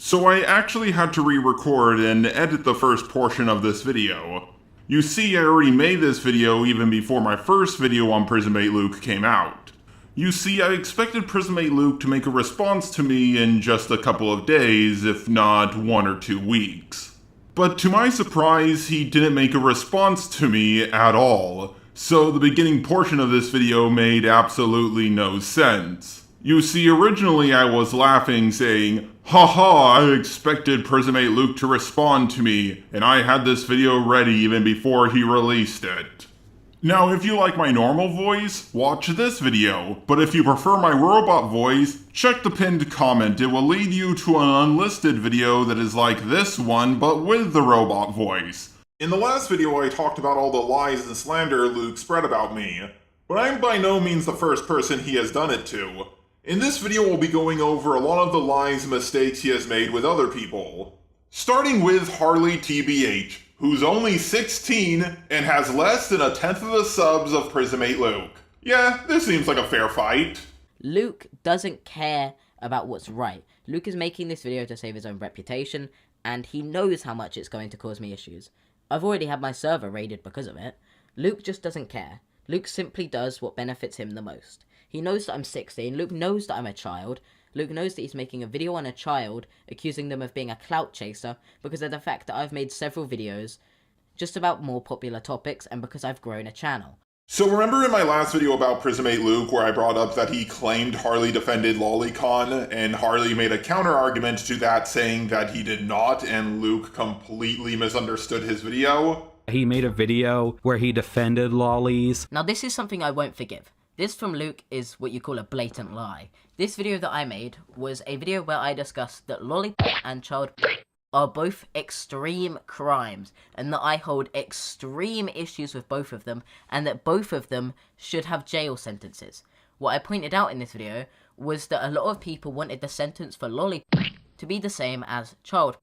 So I actually had to re-record and edit the first portion of this video. You see, I already made this video even before my first video on Prismate Luke came out. You see, I expected Prismate Luke to make a response to me in just a couple of days, if not 1 or 2 weeks. But to my surprise, he didn't make a response to me at all, so the beginning portion of this video made absolutely no sense. You see, originally I was laughing, saying, "Haha, I expected Prismate Luke to respond to me, and I had this video ready even before he released it." Now, if you like my normal voice, watch this video, but if you prefer my robot voice, check the pinned comment. It will lead you to an unlisted video that is like this one, but with the robot voice. In the last video, I talked about all the lies and slander Luke spread about me, but I'm by no means the first person he has done it to. In this video, we'll be going over a lot of the lies and mistakes he has made with other people. Starting with Harley TBH, who's only 16 and has less than 1/10 of the subs of Prismate Luke. Yeah, this seems like a fair fight. Luke doesn't care about what's right. Luke is making this video to save his own reputation, and he knows how much it's going to cause me issues. I've already had my server raided because of it. Luke just doesn't care. Luke simply does what benefits him the most. He knows that I'm 16, Luke knows that I'm a child, Luke knows that he's making a video on a child, accusing them of being a clout chaser, because of the fact that I've made several videos just about more popular topics, and because I've grown a channel. So remember in my last video about Prismate Luke where I brought up that he claimed Harley defended Lolicon, and Harley made a counter-argument to that saying that he did not, and Luke completely misunderstood his video? He made a video where he defended lollies. Now this is something I won't forgive. This from Luke is what you call a blatant lie. This video that I made was a video where I discussed that lollipop and child are both extreme crimes, and that I hold extreme issues with both of them, and that both of them should have jail sentences. What I pointed out in this video was that a lot of people wanted the sentence for lollipop to be the same as child,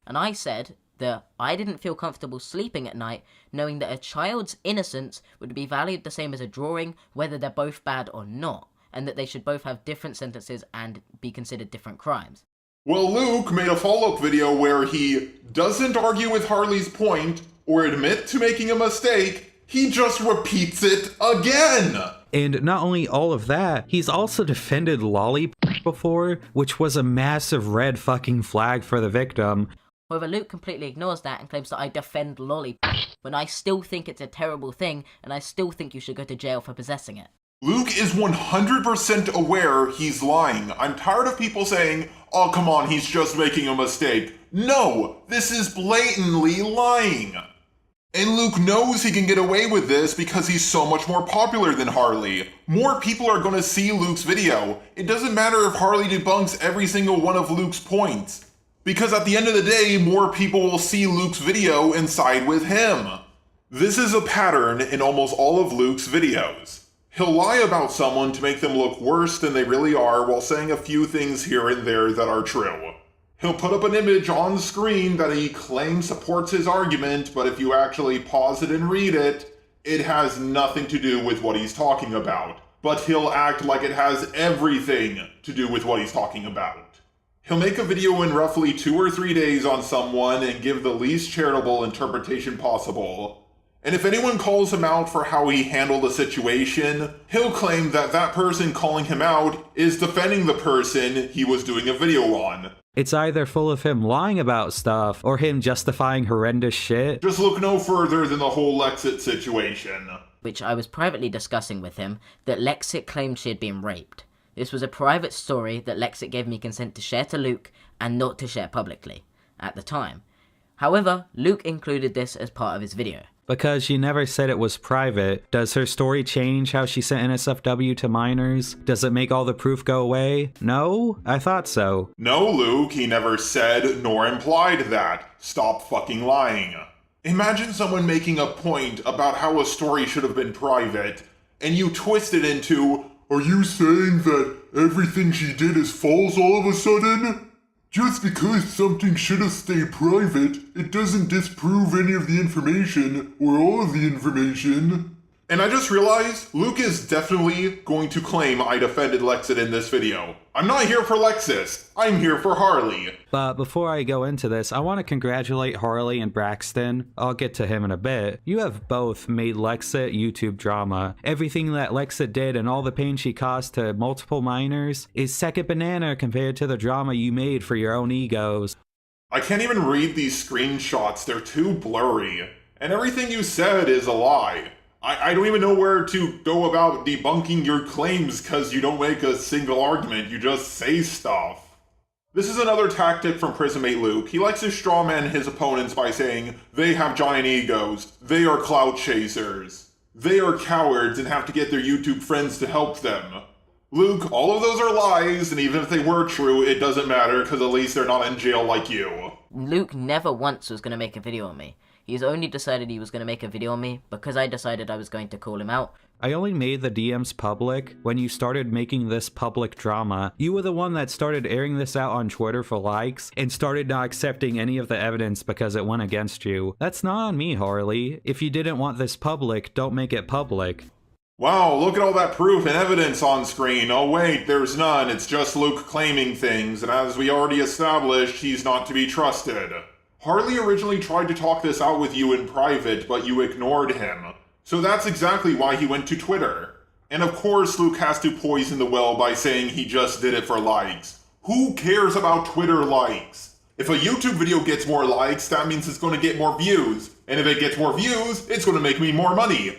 and I said that I didn't feel comfortable sleeping at night knowing that a child's innocence would be valued the same as a drawing, whether they're both bad or not, and that they should both have different sentences and be considered different crimes. Well, Luke made a follow-up video where he doesn't argue with Harley's point or admit to making a mistake, he just repeats it again! And not only all of that, he's also defended lollipop before, which was a massive red fucking flag for the victim. However, Luke completely ignores that and claims that I defend lollipop, when I still think it's a terrible thing, and I still think you should go to jail for possessing it. Luke is 100% aware he's lying. I'm tired of people saying, "Oh, come on, he's just making a mistake." No, this is blatantly lying. And Luke knows he can get away with this because he's so much more popular than Harley. More people are going to see Luke's video. It doesn't matter if Harley debunks every single one of Luke's points, because at the end of the day, more people will see Luke's video and side with him. This is a pattern in almost all of Luke's videos. He'll lie about someone to make them look worse than they really are while saying a few things here and there that are true. He'll put up an image on screen that he claims supports his argument, but if you actually pause it and read it, it has nothing to do with what he's talking about. But he'll act like it has everything to do with what he's talking about. He'll make a video in roughly 2 or 3 days on someone and give the least charitable interpretation possible. And if anyone calls him out for how he handled a situation, he'll claim that that person calling him out is defending the person he was doing a video on. It's either full of him lying about stuff or him justifying horrendous shit. Just look no further than the whole Lexit situation. Which I was privately discussing with him, that Lexit claimed she had been raped. This was a private story that Lexit gave me consent to share to Luke and not to share publicly at the time. However, Luke included this as part of his video. Because she never said it was private, does her story change how she sent NSFW to minors? Does it make all the proof go away? No? I thought so. No, Luke, he never said nor implied that. Stop fucking lying. Imagine someone making a point about how a story should have been private, and you twist it into, "Are you saying that everything she did is false all of a sudden?" Just because something should have stayed private, it doesn't disprove any of the information, or all of the information. And I just realized Luke is definitely going to claim I defended Lexit in this video. I'm not here for Lexus, I'm here for Harley. But before I go into this, I want to congratulate Harley and Braxton. I'll get to him in a bit. You have both made Lexit YouTube drama. Everything that Lexit did and all the pain she caused to multiple minors is second banana compared to the drama you made for your own egos. I can't even read these screenshots, they're too blurry. And everything you said is a lie. I don't even know where to go about debunking your claims because you don't make a single argument, you just say stuff. This is another tactic from Prismate Luke. He likes to strawman his opponents by saying, they have giant egos, they are clout chasers, they are cowards and have to get their YouTube friends to help them. Luke, all of those are lies, and even if they were true, it doesn't matter because at least they're not in jail like you. Luke never once was going to make a video on me. He's only decided he was going to make a video on me because I decided I was going to call him out. I only made the DMs public when you started making this public drama. You were the one that started airing this out on Twitter for likes and started not accepting any of the evidence because it went against you. That's not on me, Harley. If you didn't want this public, don't make it public. Wow, look at all that proof and evidence on screen. Oh wait, there's none. It's just Luke claiming things, and as we already established, he's not to be trusted. Harley originally tried to talk this out with you in private, but you ignored him. So that's exactly why he went to Twitter. And of course Luke has to poison the well by saying he just did it for likes. Who cares about Twitter likes? If a YouTube video gets more likes, that means it's going to get more views. And if it gets more views, it's going to make me more money.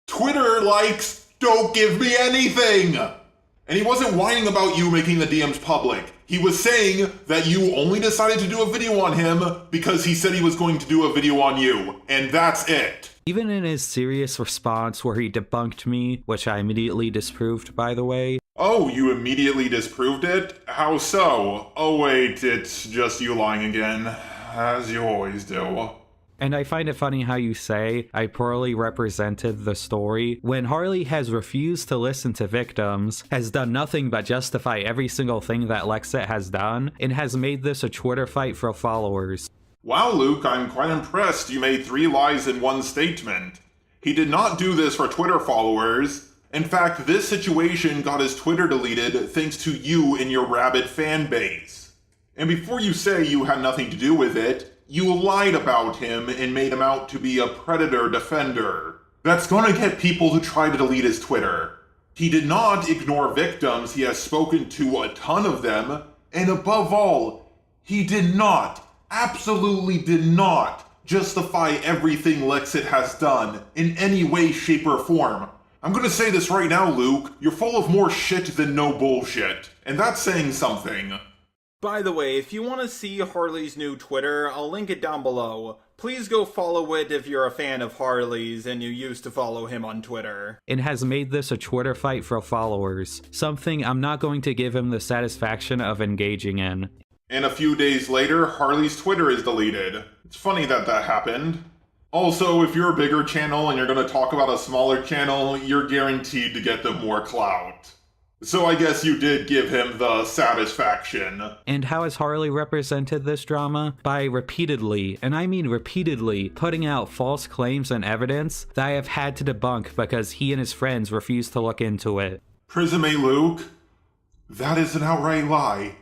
Twitter likes don't give me anything! And he wasn't whining about you making the DMs public. He was saying that you only decided to do a video on him because he said he was going to do a video on you. And that's it. Even in his serious response where he debunked me, which I immediately disproved by the way. Oh, you immediately disproved it? How so? Oh wait, it's just you lying again. As you always do. And I find it funny how you say I poorly represented the story when Harley has refused to listen to victims, has done nothing but justify every single thing that Lexit has done, and has made this a Twitter fight for followers. Wow, Luke, I'm quite impressed you made 3 lies in one statement. He did not do this for Twitter followers. In fact, this situation got his Twitter deleted thanks to you and your rabid fan base. And before you say you had nothing to do with it, you lied about him and made him out to be a predator defender. That's gonna get people to try to delete his Twitter. He did not ignore victims, he has spoken to a ton of them, and above all, he did not, absolutely did not, justify everything Lexit has done in any way, shape, or form. I'm gonna say this right now, Luke, you're full of more shit than no bullshit, and that's saying something. By the way, if you want to see Harley's new Twitter, I'll link it down below. Please go follow it if you're a fan of Harley's and you used to follow him on Twitter. And has made this a Twitter fight for followers, something I'm not going to give him the satisfaction of engaging in. And a few days later, Harley's Twitter is deleted. It's funny that that happened. Also, if you're a bigger channel and you're going to talk about a smaller channel, you're guaranteed to get them more clout. So I guess you did give him the satisfaction. And how has Harley represented this drama? By repeatedly, and I mean repeatedly, putting out false claims and evidence that I have had to debunk because he and his friends refused to look into it. Prismate Luke, that is an outright lie.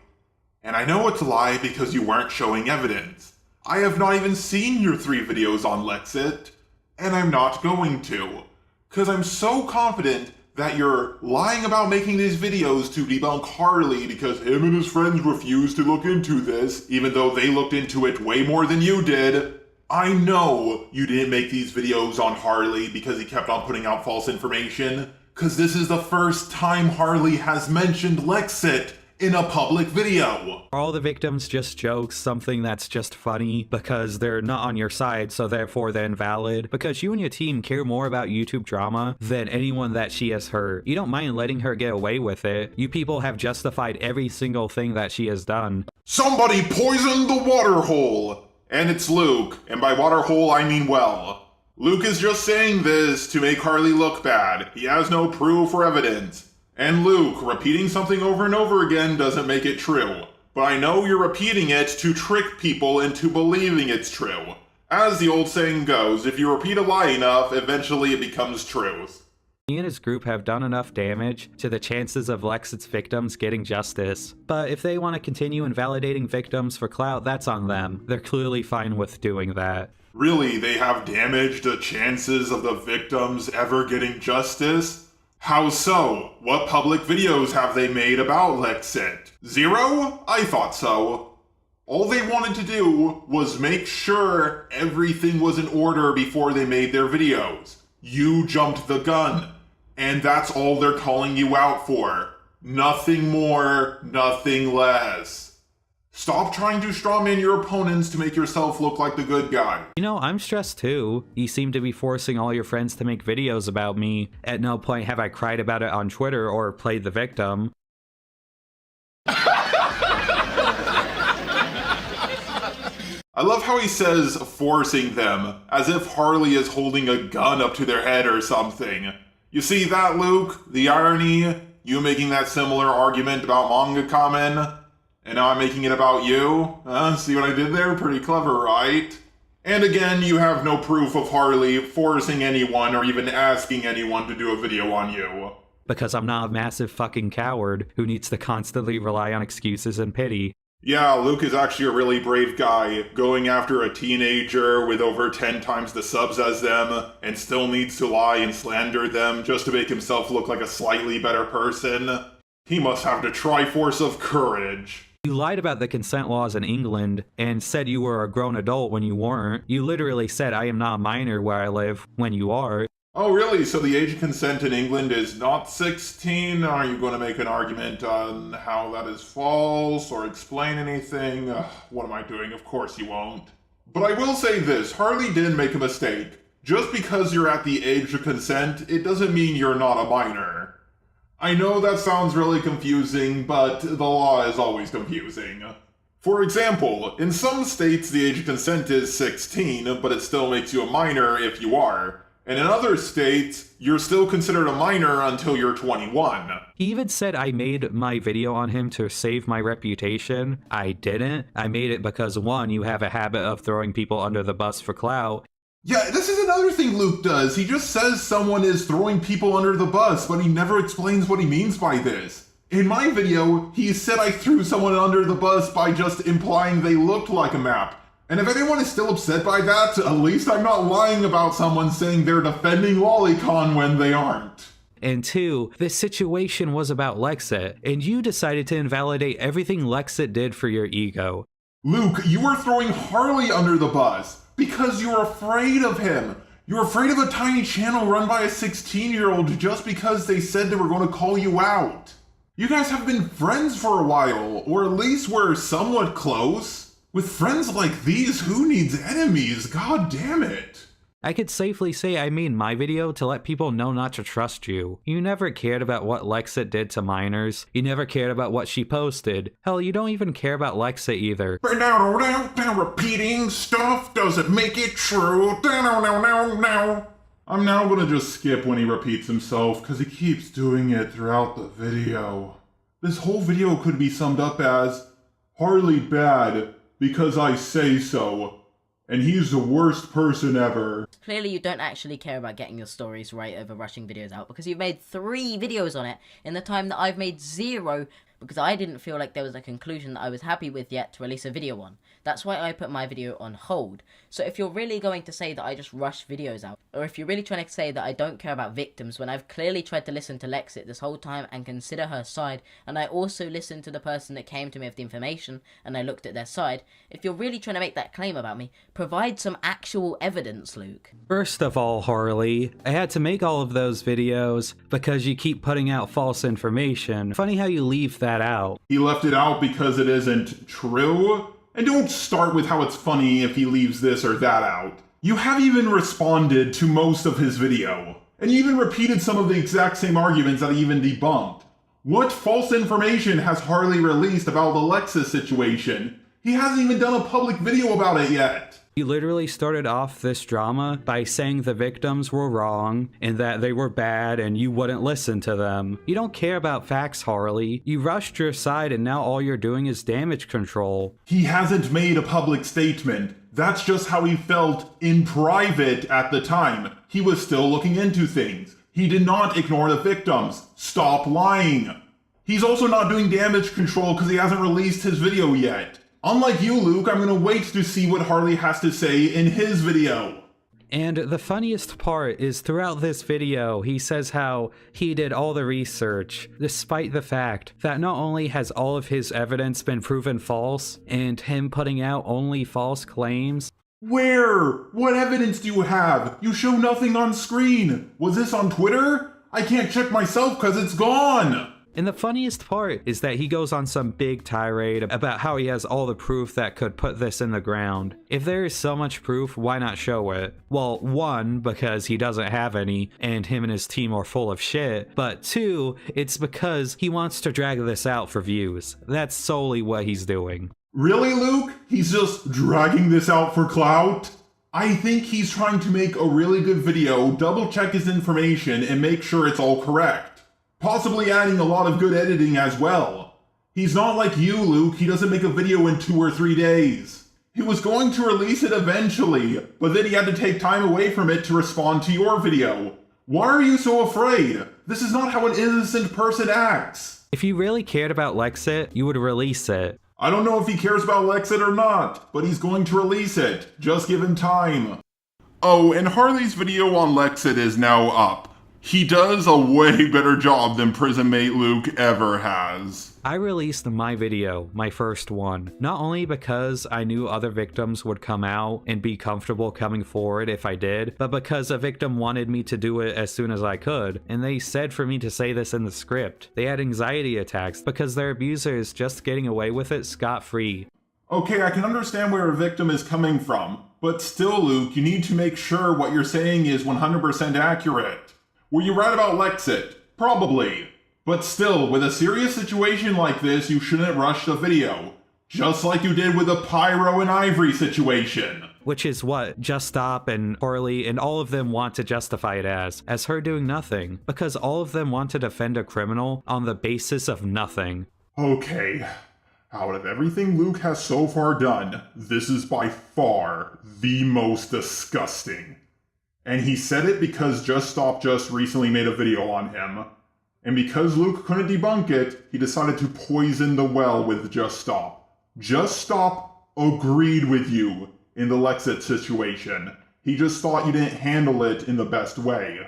And I know it's a lie because you weren't showing evidence. I have not even seen your 3 videos on Lexit, and I'm not going to. Because I'm so confident that you're lying about making these videos to debunk Harley because him and his friends refused to look into this, even though they looked into it way more than you did. I know you didn't make these videos on Harley because he kept on putting out false information, because this is the first time Harley has mentioned Lexit in a public video. Are all the victims just jokes, something that's just funny because they're not on your side, so therefore they're invalid? Because you and your team care more about YouTube drama than anyone that she has hurt. You don't mind letting her get away with it. You people have justified every single thing that she has done. Somebody poisoned the water hole! And it's Luke, and by water hole I mean well. Luke is just saying this to make Harley look bad. He has no proof or evidence. And Luke, repeating something over and over again doesn't make it true. But I know you're repeating it to trick people into believing it's true. As the old saying goes, if you repeat a lie enough, eventually it becomes truth. He and his group have done enough damage to the chances of Lexit's victims getting justice. But if they want to continue invalidating victims for clout, that's on them. They're clearly fine with doing that. Really, they have damaged the chances of the victims ever getting justice? How so? What public videos have they made about Lexit? Zero? I thought so. All they wanted to do was make sure everything was in order before they made their videos. You jumped the gun. And that's all they're calling you out for. Nothing more, nothing less. Stop trying to strawman your opponents to make yourself look like the good guy. You know, I'm stressed too. You seem to be forcing all your friends to make videos about me. At no point have I cried about it on Twitter or played the victim. I love how he says forcing them, as if Harley is holding a gun up to their head or something. You see that, Luke? The irony? You making that similar argument about manga kamen, and now I'm making it about you? See what I did there? Pretty clever, right? And again, you have no proof of Harley forcing anyone or even asking anyone to do a video on you. Because I'm not a massive fucking coward who needs to constantly rely on excuses and pity. Yeah, Luke is actually a really brave guy, going after a teenager with over 10 times the subs as them, and still needs to lie and slander them just to make himself look like a slightly better person. He must have the Triforce of Courage. You lied about the consent laws in England and said you were a grown adult when you weren't. You literally said I am not a minor where I live when you are. Oh really? So the age of consent in England is not 16? Are you going to make an argument on how that is false or explain anything? What am I doing? Of course you won't. But I will say this, Harley did make a mistake. Just because you're at the age of consent, it doesn't mean you're not a minor. I know that sounds really confusing, but the law is always confusing. For example, in some states the age of consent is 16, but it still makes you a minor if you are. And in other states, you're still considered a minor until you're 21. He even said I made my video on him to save my reputation. I didn't. I made it because, one, you have a habit of throwing people under the bus for clout. Yeah, this is another thing Luke does. He just says someone is throwing people under the bus, but he never explains what he means by this. In my video, he said I threw someone under the bus by just implying they looked like a map. And if anyone is still upset by that, at least I'm not lying about someone saying they're defending Lolicon when they aren't. And two, this situation was about Lexit, and you decided to invalidate everything Lexit did for your ego. Luke, you were throwing Harley under the bus because you're afraid of him. You're afraid of a tiny channel run by a 16-year-old just because they said they were going to call you out. You guys have been friends for a while, or at least were somewhat close. With friends like these, who needs enemies? God damn it. I could safely say I made my video to let people know not to trust you. You never cared about what Lexit did to minors. You never cared about what she posted. Hell, you don't even care about Lexit either. Repeating stuff doesn't make it true. I'm now gonna just skip when he repeats himself, because he keeps doing it throughout the video. This whole video could be summed up as, Harley bad, because I say so, and he's the worst person ever. Clearly you don't actually care about getting your stories right over rushing videos out, because you've made 3 videos on it in the time that I've made 0, because I didn't feel like there was a conclusion that I was happy with yet to release a video on. That's why I put my video on hold. So if you're really going to say that I just rush videos out, or if you're really trying to say that I don't care about victims when I've clearly tried to listen to Lexit this whole time and consider her side, and I also listened to the person that came to me with the information and I looked at their side, if you're really trying to make that claim about me, provide some actual evidence, Luke. First of all, Harley, I had to make all of those videos because you keep putting out false information. Funny how you leave that out. He left it out because it isn't true? And don't start with how it's funny if he leaves this or that out. You have even responded to most of his video. And you even repeated some of the exact same arguments that he even debunked. What false information has Harley released about the Lexus situation? He hasn't even done a public video about it yet. You literally started off this drama by saying the victims were wrong and that they were bad and you wouldn't listen to them. You don't care about facts, Harley. You rushed your side and now all you're doing is damage control. He hasn't made a public statement. That's just how he felt in private at the time. He was still looking into things. He did not ignore the victims. Stop lying. He's also not doing damage control because he hasn't released his video yet. Unlike you, Luke, I'm gonna wait to see what Harley has to say in his video. And the funniest part is throughout this video, he says how he did all the research, despite the fact that not only has all of his evidence been proven false, and him putting out only false claims. Where? What evidence do you have? You show nothing on screen. Was this on Twitter? I can't check myself because it's gone. And the funniest part is that he goes on some big tirade about how he has all the proof that could put this in the ground. If there is so much proof, why not show it? Well, one, because he doesn't have any, and him and his team are full of shit, but two, it's because he wants to drag this out for views. That's solely what he's doing. Really, Luke? He's just dragging this out for clout? I think he's trying to make a really good video, double check his information, and make sure it's all correct. Possibly adding a lot of good editing as well. He's not like you, Luke. He doesn't make a video in 2 or 3 days. He was going to release it eventually, but then he had to take time away from it to respond to your video. Why are you so afraid? This is not how an innocent person acts. If you really cared about Lexit, you would release it. I don't know if he cares about Lexit or not, but he's going to release it. Just give him time. Oh, and Harley's video on Lexit is now up. He does a way better job than prison mate Luke ever has. I released my video, my first one, not only because I knew other victims would come out and be comfortable coming forward if I did, but because a victim wanted me to do it as soon as I could, and they said for me to say this in the script. They had anxiety attacks because their abuser is just getting away with it scot-free. Okay, I can understand where a victim is coming from, but still, Luke, you need to make sure what you're saying is 100% accurate. Were you right about Lexit? Probably. But still, with a serious situation like this, you shouldn't rush the video. Just like you did with the Pyro and Ivory situation. Which is what Just Stop and Harley and all of them want to justify it as her doing nothing. Because all of them want to defend a criminal on the basis of nothing. Okay. Out of everything Luke has so far done, this is by far the most disgusting. And he said it because Just Stop just recently made a video on him. And because Luke couldn't debunk it, he decided to poison the well with Just Stop. Just Stop agreed with you in the Lexit situation. He just thought you didn't handle it in the best way.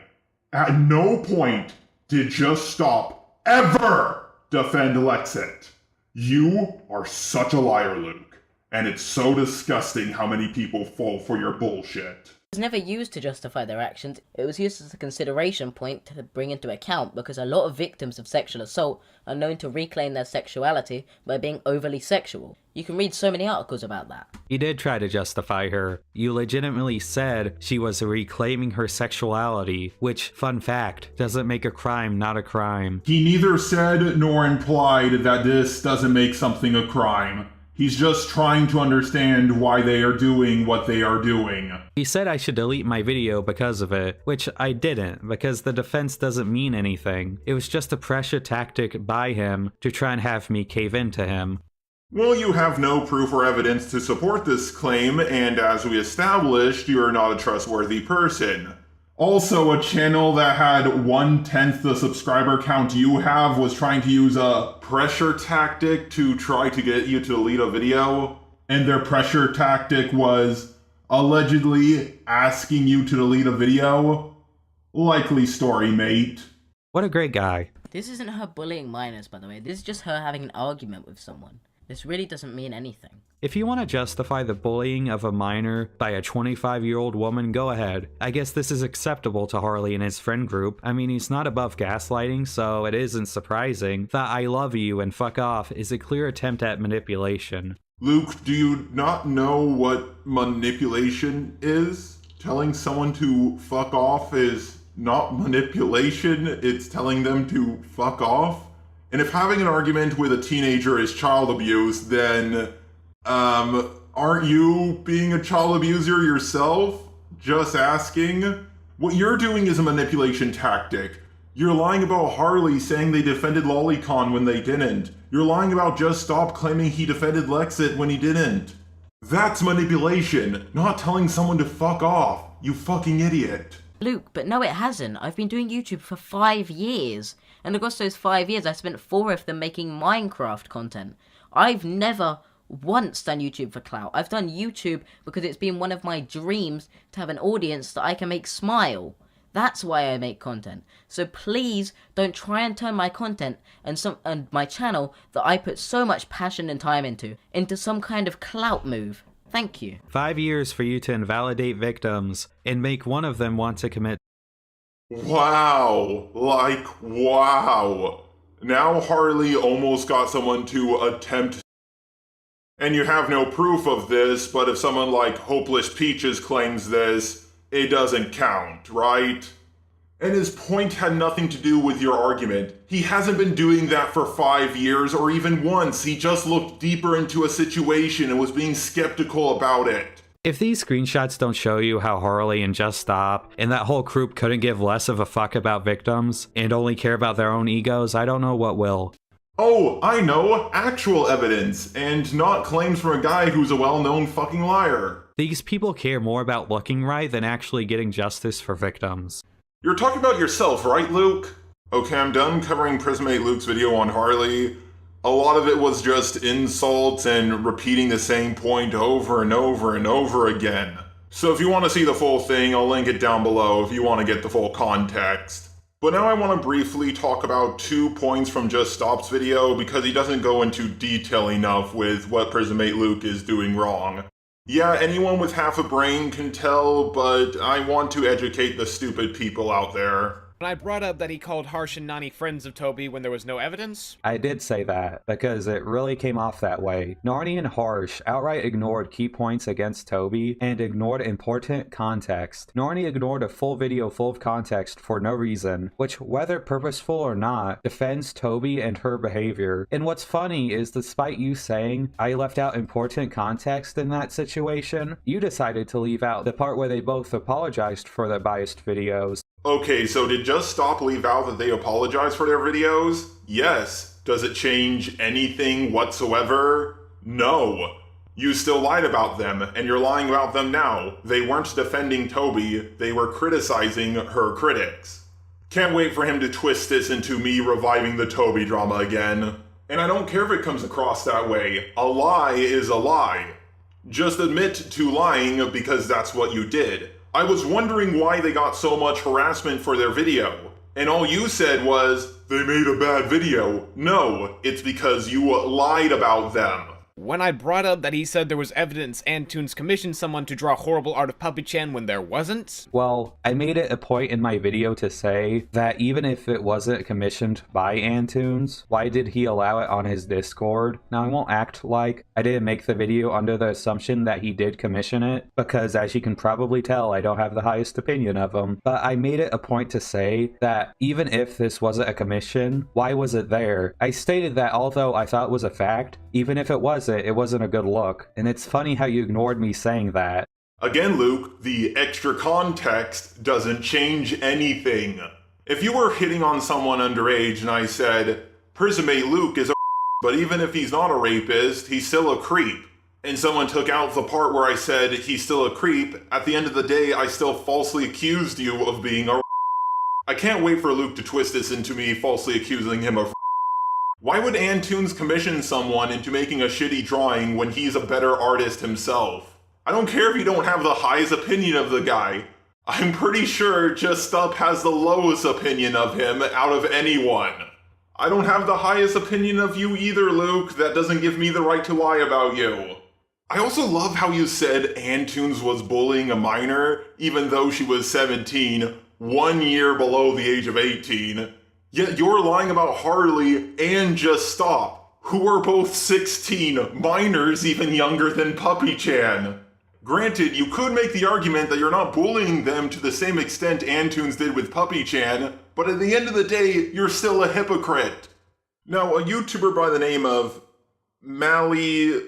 At no point did Just Stop ever defend Lexit. You are such a liar, Luke. And it's so disgusting how many people fall for your bullshit. It was never used to justify their actions. It was used as a consideration point to bring into account because a lot of victims of sexual assault are known to reclaim their sexuality by being overly sexual. You can read so many articles about that. You did try to justify her. You legitimately said she was reclaiming her sexuality, which, fun fact, doesn't make a crime not a crime. He neither said nor implied that this doesn't make something a crime. He's just trying to understand why they are doing what they are doing. He said I should delete my video because of it, which I didn't, because the defense doesn't mean anything. It was just a pressure tactic by him to try and have me cave into him. Well, you have no proof or evidence to support this claim, and as we established, you are not a trustworthy person. Also, a channel that had 1/10 the subscriber count you have was trying to use a pressure tactic to try to get you to delete a video. And their pressure tactic was allegedly asking you to delete a video. Likely story, mate. What a great guy. This isn't her bullying minors, by the way. This is just her having an argument with someone. This really doesn't mean anything. If you want to justify the bullying of a minor by a 25-year-old woman, go ahead. I guess this is acceptable to Harley and his friend group. I mean, he's not above gaslighting, so it isn't surprising that I love you and fuck off is a clear attempt at manipulation. Luke, do you not know what manipulation is? Telling someone to fuck off is not manipulation, it's telling them to fuck off. And if having an argument with a teenager is child abuse, then, aren't you being a child abuser yourself? Just asking. What you're doing is a manipulation tactic. You're lying about Harley saying they defended Lolicon when they didn't. You're lying about Just Stop claiming he defended Lexit when he didn't. That's manipulation, not telling someone to fuck off, you fucking idiot. Luke, but no it hasn't. I've been doing YouTube for 5 years. And across those 5 years, I spent 4 of them making Minecraft content. I've never once done YouTube for clout. I've done YouTube because it's been one of my dreams to have an audience that I can make smile. That's why I make content. So please don't try and turn my content and my channel that I put so much passion and time into some kind of clout move. Thank you. 5 years for you to invalidate victims and make one of them want to commit. Wow, wow. Now Harley almost got someone to attempt. And you have no proof of this, but if someone like Hopeless Peaches claims this, it doesn't count, right? And his point had nothing to do with your argument. He hasn't been doing that for 5 years or even once. He just looked deeper into a situation and was being skeptical about it. If these screenshots don't show you how Harley and Just Stop and that whole group couldn't give less of a fuck about victims and only care about their own egos, I don't know what will. Oh, I know! Actual evidence, and not claims from a guy who's a well-known fucking liar. These people care more about looking right than actually getting justice for victims. You're talking about yourself, right, Luke? Okay, I'm done covering Prismate Luke's video on Harley. A lot of it was just insults and repeating the same point over and over and over again. So if you want to see the full thing, I'll link it down below if you want to get the full context. But now I want to briefly talk about 2 points from Just Stop's video because he doesn't go into detail enough with what Prismate Luke is doing wrong. Yeah, anyone with half a brain can tell, but I want to educate the stupid people out there. When I brought up that he called Harsh and Nani friends of Toby when there was no evidence. I did say that, because it really came off that way. Narni and Harsh outright ignored key points against Toby and ignored important context. Narni ignored a full video full of context for no reason, which, whether purposeful or not, defends Toby and her behavior. And what's funny is despite you saying I left out important context in that situation, you decided to leave out the part where they both apologized for their biased videos. Okay, so did Just Stop leave out that they apologize for their videos? Yes. Does it change anything whatsoever? No. You still lied about them, and you're lying about them now. They weren't defending Toby, they were criticizing her critics. Can't wait for him to twist this into me reviving the Toby drama again. And I don't care if it comes across that way. A lie is a lie. Just admit to lying because that's what you did. I was wondering why they got so much harassment for their video. And all you said was, they made a bad video. No, it's because you lied about them. When I brought up that he said there was evidence Antunes commissioned someone to draw horrible art of Puppy-chan when there wasn't. Well, I made it a point in my video to say that even if it wasn't commissioned by Antunes, why did he allow it on his Discord? Now I won't act like I didn't make the video under the assumption that he did commission it, because as you can probably tell, I don't have the highest opinion of him. But I made it a point to say that even if this wasn't a commission, why was it there? I stated that although I thought it was a fact, even if it wasn't a good look. And it's funny how you ignored me saying that. Again, Luke, the extra context doesn't change anything. If you were hitting on someone underage and I said, Prismate Luke is a but even if he's not a rapist, he's still a creep, and someone took out the part where I said he's still a creep, at the end of the day, I still falsely accused you of being a I can't wait for Luke to twist this into me falsely accusing him of Why would Antunes commission someone into making a shitty drawing when he's a better artist himself? I don't care if you don't have the highest opinion of the guy. I'm pretty sure Just Stop has the lowest opinion of him out of anyone. I don't have the highest opinion of you either, Luke. That doesn't give me the right to lie about you. I also love how you said Antunes was bullying a minor, even though she was 17, 1 year below the age of 18. Yet you're lying about Harley and Just Stop, who are both 16, minors even younger than Puppy-chan. Granted, you could make the argument that you're not bullying them to the same extent Antunes did with Puppy-chan, but at the end of the day, you're still a hypocrite. Now, a YouTuber by the name of Mally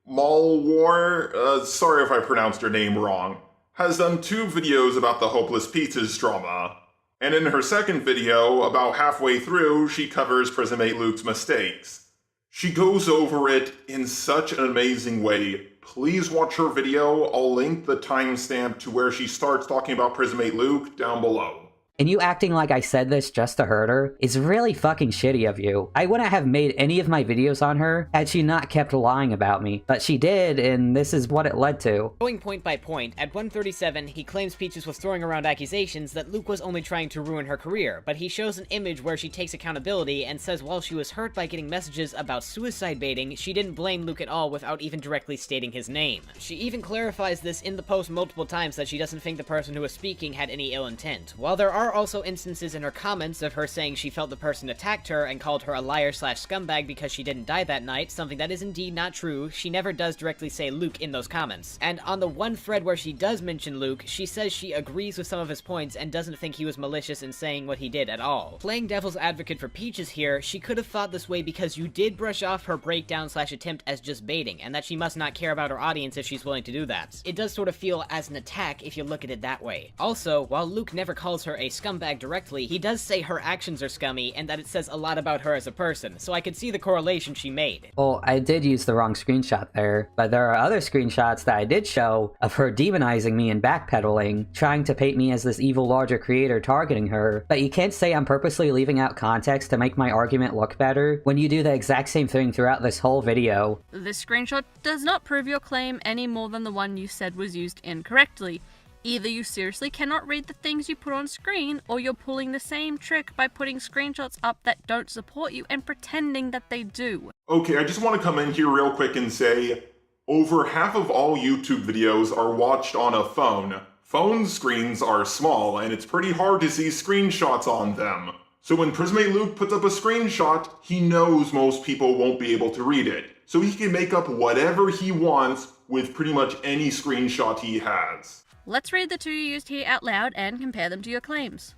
Malwar, sorry if I pronounced her name wrong, has done 2 videos about the Hopeless Pizzas drama. And in her second video, about halfway through, she covers Prismate Luke's mistakes. She goes over it in such an amazing way. please watch her video. I'll link the timestamp to where she starts talking about Prismate Luke down below. And you acting like I said this just to hurt her is really fucking shitty of you. I wouldn't have made any of my videos on her had she not kept lying about me. But she did, and this is what it led to. Going point by point, at 137, he claims Peaches was throwing around accusations that Luke was only trying to ruin her career, but he shows an image where she takes accountability and says while she was hurt by getting messages about suicide baiting, she didn't blame Luke at all without even directly stating his name. She even clarifies this in the post multiple times that she doesn't think the person who was speaking had any ill intent. While there are also instances in her comments of her saying she felt the person attacked her and called her a liar/scumbag because she didn't die that night, something that is indeed not true, she never does directly say Luke in those comments. And on the one thread where she does mention Luke, she says she agrees with some of his points and doesn't think he was malicious in saying what he did at all. Playing devil's advocate for Peaches here, she could have thought this way because you did brush off her breakdown/attempt as just baiting, and that she must not care about her audience if she's willing to do that. It does sort of feel as an attack if you look at it that way. Also, while Luke never calls her a scumbag directly, he does say her actions are scummy and that it says a lot about her as a person, so I could see the correlation she made. Well, I did use the wrong screenshot there, but there are other screenshots that I did show of her demonizing me and backpedaling, trying to paint me as this evil larger creator targeting her, but you can't say I'm purposely leaving out context to make my argument look better when you do the exact same thing throughout this whole video. This screenshot does not prove your claim any more than the one you said was used incorrectly. Either you seriously cannot read the things you put on screen, or you're pulling the same trick by putting screenshots up that don't support you and pretending that they do. Okay, I just want to come in here real quick and say, over half of all YouTube videos are watched on a phone. Phone screens are small, and it's pretty hard to see screenshots on them. So when Prismate Luke puts up a screenshot, he knows most people won't be able to read it. So he can make up whatever he wants with pretty much any screenshot he has. Let's read the two you used here out loud and compare them to your claims.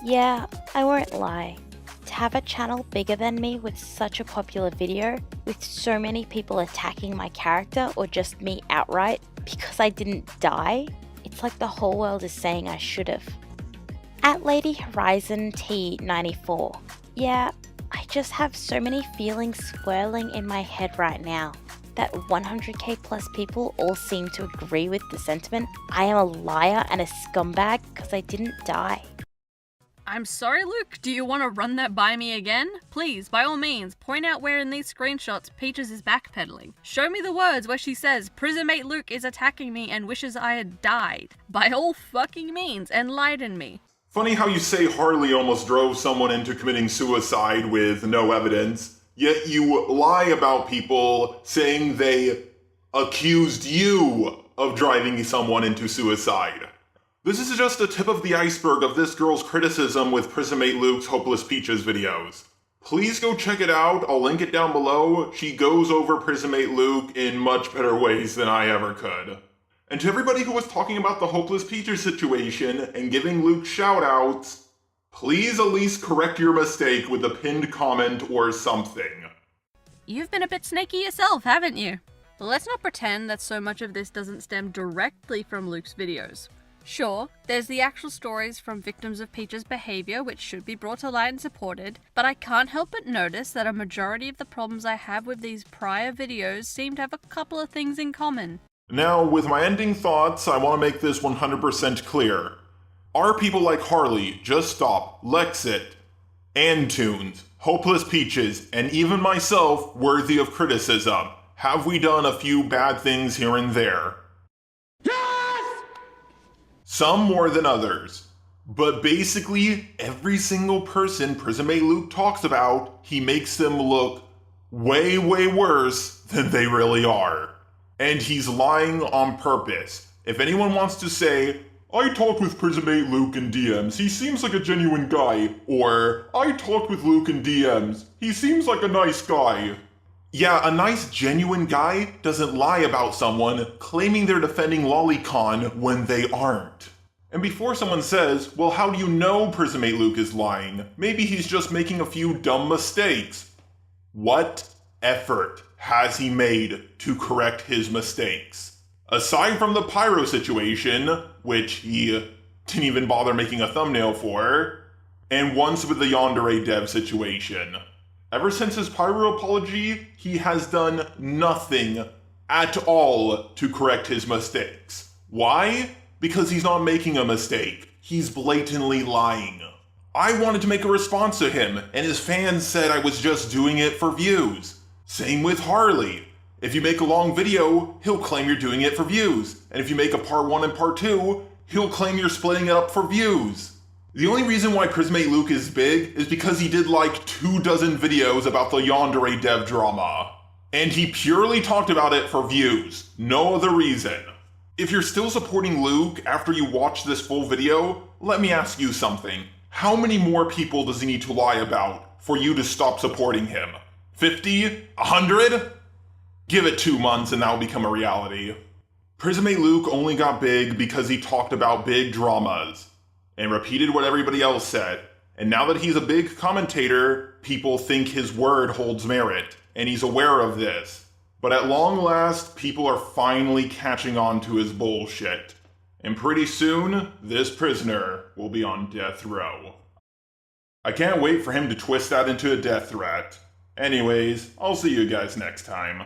Yeah, I won't lie. To have a channel bigger than me with such a popular video, with so many people attacking my character or just me outright because I didn't die, it's like the whole world is saying I should've. At Lady Horizon T94. Yeah, I just have so many feelings swirling in my head right now. That 100k plus people all seem to agree with the sentiment. I am a liar and a scumbag because I didn't die. I'm sorry, Luke, do you want to run that by me again? Please, by all means, point out where in these screenshots Peaches is backpedaling. Show me the words where she says, Prismate Luke is attacking me and wishes I had died. By all fucking means, enlighten me. Funny how you say Harley almost drove someone into committing suicide with no evidence. Yet you lie about people saying they accused you of driving someone into suicide. This is just a tip of the iceberg of this girl's criticism with Prismate Luke's Hopeless Peaches videos. Please go check it out, I'll link it down below. She goes over Prismate Luke in much better ways than I ever could. And to everybody who was talking about the Hopeless Peaches situation and giving Luke shoutouts, please at least correct your mistake with a pinned comment or something. You've been a bit snaky yourself, haven't you? Let's not pretend that so much of this doesn't stem directly from Luke's videos. Sure, there's the actual stories from victims of Peach's behavior which should be brought to light and supported, but I can't help but notice that a majority of the problems I have with these prior videos seem to have a couple of things in common. Now, with my ending thoughts, I want to make this 100% clear. Are people like Harley, Just Stop, Lexit, Antunes, Hopeless Peaches, and even myself worthy of criticism? Have we done a few bad things here and there? Yes! Some more than others. But basically, every single person Prismate Luke talks about, he makes them look way, way worse than they really are. And he's lying on purpose. If anyone wants to say, I talked with Prismate Luke in DMs, he seems like a genuine guy. Or, I talked with Luke in DMs, he seems like a nice guy. Yeah, a nice genuine guy doesn't lie about someone claiming they're defending Lolicon when they aren't. And before someone says, well, how do you know Prismate Luke is lying? Maybe he's just making a few dumb mistakes. What effort has he made to correct his mistakes? Aside from the Pyro situation, which he didn't even bother making a thumbnail for, and once with the Yandere dev situation. Ever since his Pyro apology, he has done nothing at all to correct his mistakes. Why? Because he's not making a mistake. He's blatantly lying. I wanted to make a response to him, and his fans said I was just doing it for views. Same with Harley. If you make a long video, he'll claim you're doing it for views. And if you make a part 1 and part 2, he'll claim you're splitting it up for views. The only reason why Prismate Luke is big is because he did like 24 videos about the Yandere dev drama. And he purely talked about it for views, no other reason. If you're still supporting Luke after you watch this full video, let me ask you something. How many more people does he need to lie about for you to stop supporting him? 50? 100? Give it 2 months and that'll become a reality. Prismate Luke only got big because he talked about big dramas and repeated what everybody else said. And now that he's a big commentator, people think his word holds merit, and he's aware of this. But at long last, people are finally catching on to his bullshit. And pretty soon, this prisoner will be on death row. I can't wait for him to twist that into a death threat. Anyways, I'll see you guys next time.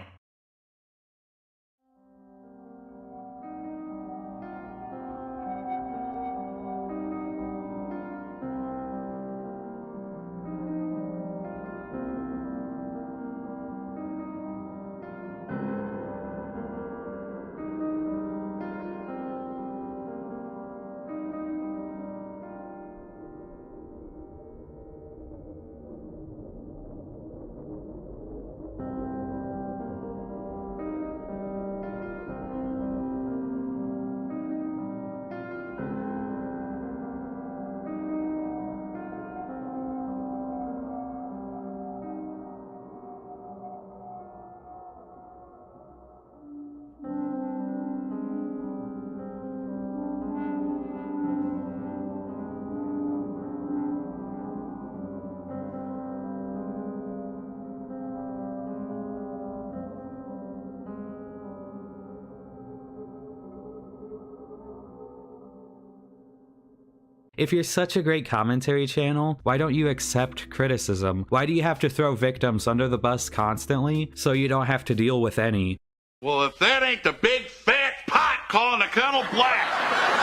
If you're such a great commentary channel, why don't you accept criticism? Why do you have to throw victims under the bus constantly so you don't have to deal with any? Well, if that ain't the big fat pot calling the kettle black.